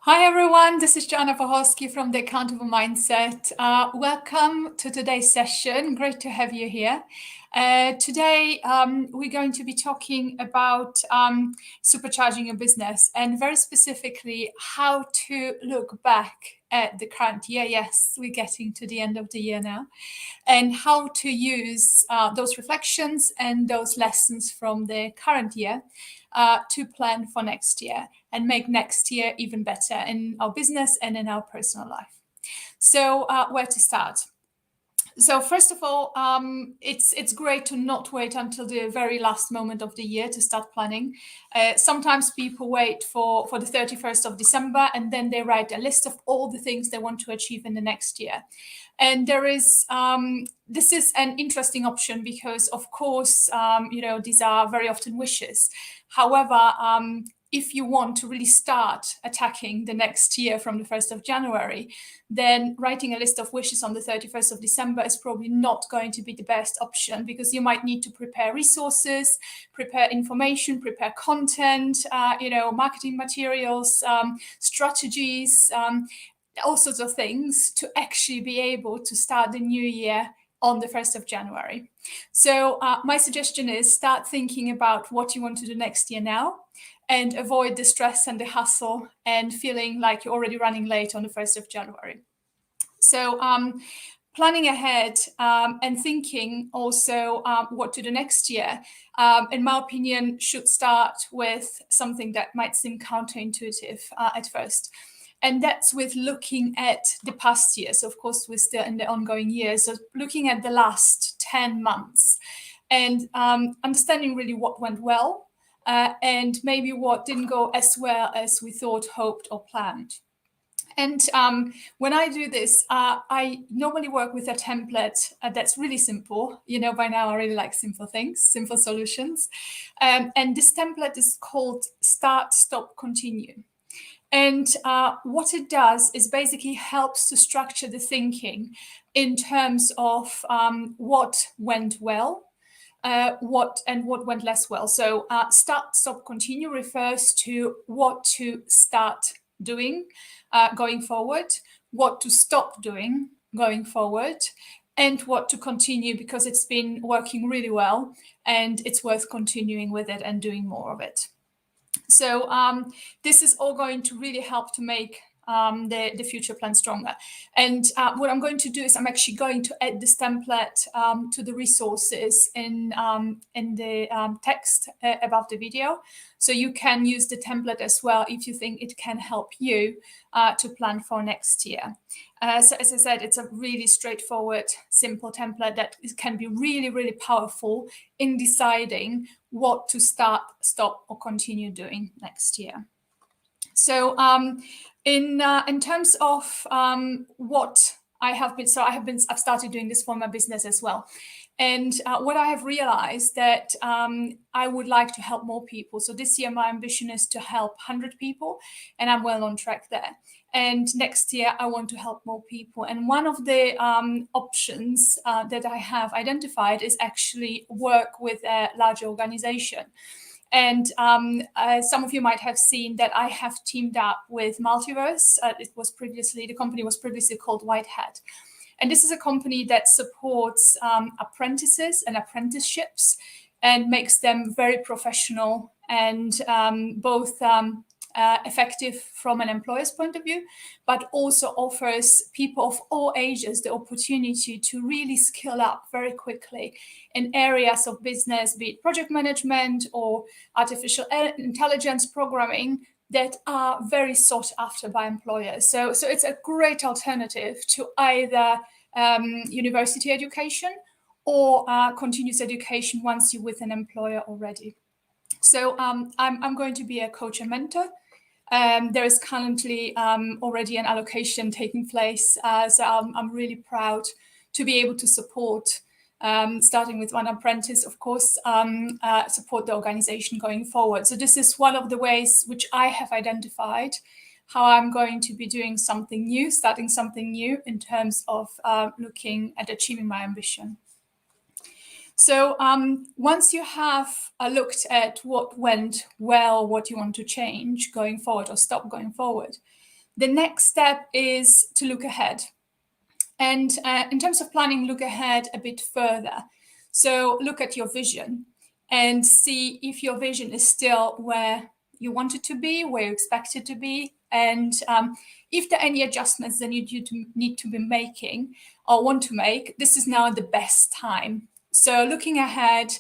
Hi everyone, this is Joanna Wachowski from The Accountable Mindset. Welcome to today's session. Great to have you here. Today, we're going to be talking about supercharging your business and very specifically how to look back at the current year. Yes, we're getting to the end of the year now, and how to use those reflections and those lessons from the current year to plan for next year and make next year even better in our business and in our personal life. So where to start? So first of all, it's great to not wait until the very last moment of the year to start planning. Sometimes people wait for the 31st of December and then they write a list of all the things they want to achieve in the next year. And this is an interesting option because, of course, these are very often wishes. However, if you want to really start attacking the next year from the 1st of January, then writing a list of wishes on the 31st of December is probably not going to be the best option because you might need to prepare resources, prepare information, prepare content, marketing materials, strategies, all sorts of things to actually be able to start the new year on the 1st of January. So my suggestion is start thinking about what you want to do next year now and avoid the stress and the hustle and feeling like you're already running late on the 1st of January. So planning ahead and thinking also what to do next year, in my opinion, should start with something that might seem counterintuitive at first. And that's with looking at the past year. So, of course, we're still in the ongoing year. So looking at the last 10 months and understanding really what went well and maybe what didn't go as well as we thought, hoped, or planned. And when I do this, I normally work with a template that's really simple. By now I really like simple things, simple solutions. And this template is called Start, Stop, Continue. And what it does is basically helps to structure the thinking in terms of what went well, what went less well. So start, stop, continue refers to what to start doing going forward, what to stop doing going forward, and what to continue because it's been working really well and it's worth continuing with it and doing more of it. So this is all going to really help to make the future plan stronger. And what I'm going to do is I'm actually going to add this template to the resources in the text above the video. So you can use the template as well if you think it can help you to plan for next year. So as I said, it's a really straightforward, simple template that can be really, really powerful in deciding what to start, stop, or continue doing next year. So in terms of what I've started doing this for my business as well. And what I have realized that I would like to help more people. So this year, my ambition is to help 100 people, and I'm well on track there. And next year, I want to help more people. And one of the options that I have identified is actually work with a larger organization. And some of you might have seen that I have teamed up with Multiverse. The company was previously called White Hat. And this is a company that supports apprentices and apprenticeships and makes them very professional and both effective from an employer's point of view, but also offers people of all ages the opportunity to really skill up very quickly in areas of business, be it project management or artificial intelligence programming, that are very sought after by employers. So it's a great alternative to either university education or continuous education once you're with an employer already. So I'm going to be a coach and mentor. There is currently already an allocation taking place. So I'm really proud to be able to support, starting with one apprentice, of course, support the organization going forward. So this is one of the ways which I have identified how I'm going to be doing something new, starting something new in terms of looking at achieving my ambition. So once you have looked at what went well, what you want to change going forward or stop going forward, The next step is to look ahead. And in terms of planning, look ahead a bit further. So look at your vision and see if your vision is still where you want it to be, where you expect it to be. And if there are any adjustments that you need to be making or want to make, this is now the best time. So looking ahead,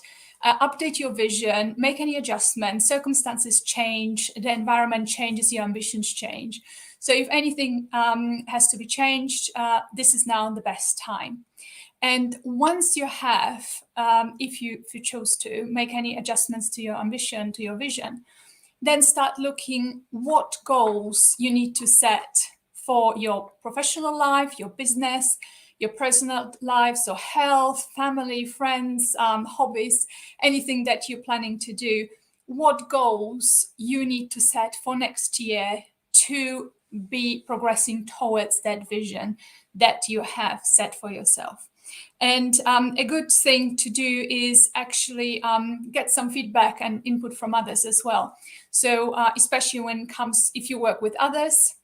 update your vision, make any adjustments, circumstances change, the environment changes, your ambitions change. So if anything has to be changed, this is now the best time. And once you have, if you chose to make any adjustments to your ambition, to your vision, then start looking what goals you need to set for your professional life, your business, your personal life, so health, family, friends, hobbies, anything that you're planning to do. What goals you need to set for next year to be progressing towards that vision that you have set for yourself. And a good thing to do is actually get some feedback and input from others as well. So especially when it comes, if you work with others,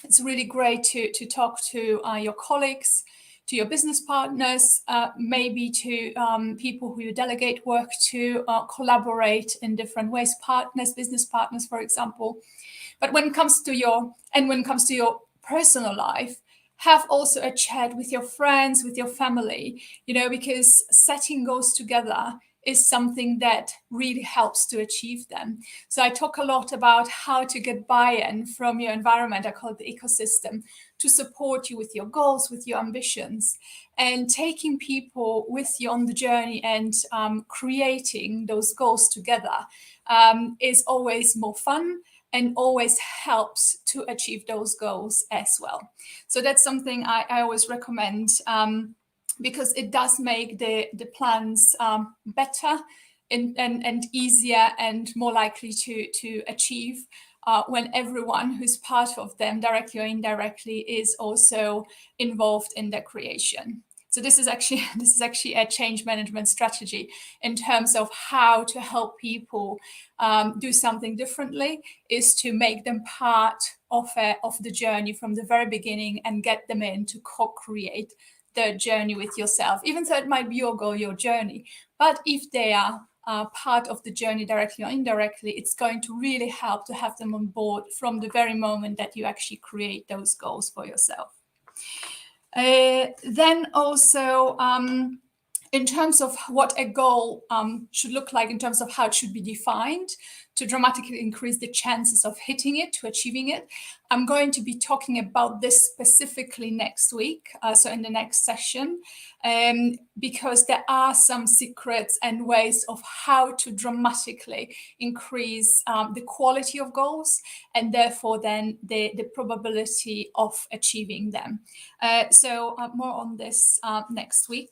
it's really great to talk to your colleagues, to your business partners, maybe to people who you delegate work to, collaborate in different ways, partners, business partners, for example. But when it comes to your personal life, have also a chat with your friends, with your family, because setting goals together is something that really helps to achieve them. So I talk a lot about how to get buy-in from your environment. I call it the ecosystem, to support you with your goals, with your ambitions, and taking people with you on the journey and creating those goals together is always more fun and always helps to achieve those goals as well. So that's something I always recommend because it does make the plans better and easier and more likely to achieve when everyone who's part of them, directly or indirectly, is also involved in their creation. So this is actually a change management strategy in terms of how to help people do something differently, is to make them part of the journey from the very beginning and get them in to co-create the journey with yourself, even though it might be your goal, your journey. But if they are part of the journey directly or indirectly, it's going to really help to have them on board from the very moment that you actually create those goals for yourself. Then also, in terms of what a goal should look like, in terms of how it should be defined to dramatically increase the chances of hitting it, to achieving it, I'm going to be talking about this specifically next week, so in the next session, because there are some secrets and ways of how to dramatically increase the quality of goals and therefore then the probability of achieving them. So more on this next week.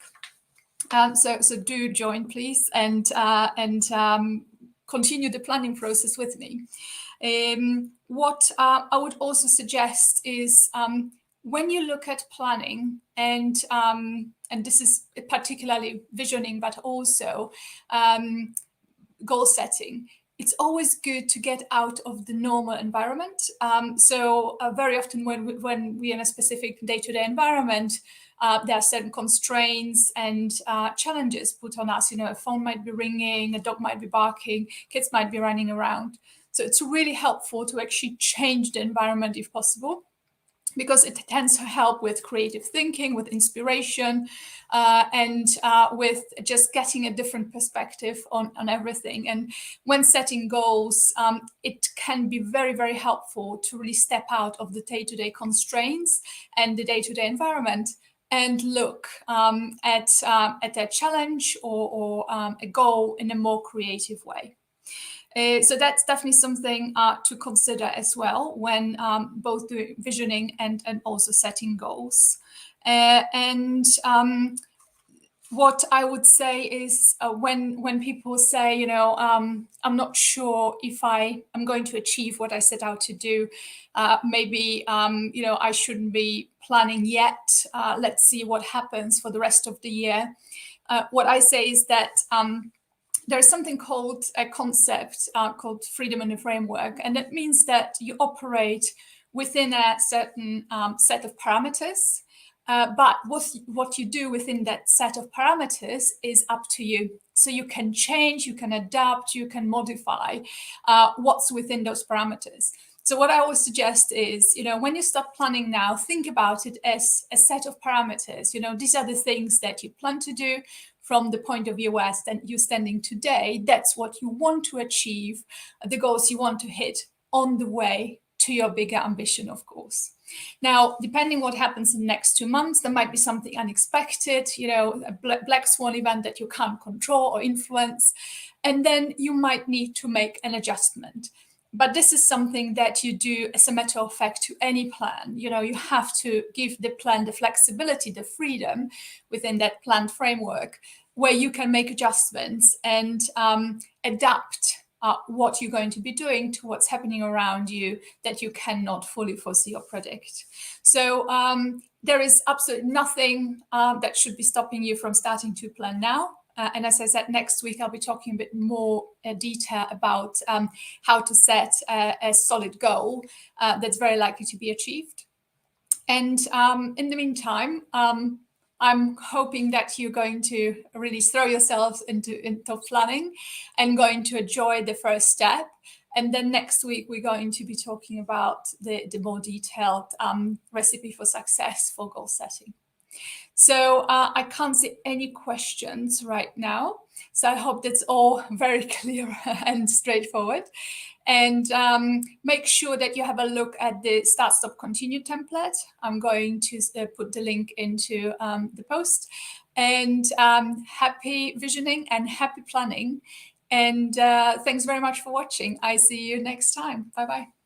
So do join, please, and continue the planning process with me. What I would also suggest is when you look at planning, and this is particularly visioning, but also goal setting, it's always good to get out of the normal environment. So very often when we're in a specific day-to-day environment, there are certain constraints and challenges put on us. A phone might be ringing, a dog might be barking, kids might be running around. So it's really helpful to actually change the environment if possible, because it tends to help with creative thinking, with inspiration, and with just getting a different perspective on everything. And when setting goals, it can be very, very helpful to really step out of the day-to-day constraints and the day-to-day environment and look at a challenge or a goal in a more creative way. So that's definitely something to consider as well when both doing visioning and also setting goals. What I would say is when people say, I'm not sure if I am going to achieve what I set out to do, maybe, I shouldn't be planning yet. Let's see what happens for the rest of the year. What I say is that there's something called a concept called freedom in a framework. And that means that you operate within a certain set of parameters. But what you do within that set of parameters is up to you. So you can change, you can adapt, you can modify what's within those parameters. So what I always suggest is, when you start planning now, think about it as a set of parameters. These are the things that you plan to do from the point of view where you're standing today. That's what you want to achieve, the goals you want to hit on the way to your bigger ambition, of course. Now, depending what happens in the next 2 months, there might be something unexpected, a black swan event that you can't control or influence, and then you might need to make an adjustment. But this is something that you do as a matter of fact to any plan. You have to give the plan the flexibility, the freedom within that planned framework where you can make adjustments and adapt what you're going to be doing to what's happening around you that you cannot fully foresee or predict. So there is absolutely nothing that should be stopping you from starting to plan now. And as I said, next week I'll be talking a bit more detail about how to set a solid goal that's very likely to be achieved. And in the meantime, I'm hoping that you're going to really throw yourselves into planning and going to enjoy the first step. And then next week, we're going to be talking about the more detailed recipe for success for goal setting. So I can't see any questions right now. So I hope that's all very clear and straightforward. And make sure that you have a look at the Start, Stop, Continue template. I'm going to put the link into the post. And happy visioning and happy planning. And thanks very much for watching. I see you next time. Bye-bye.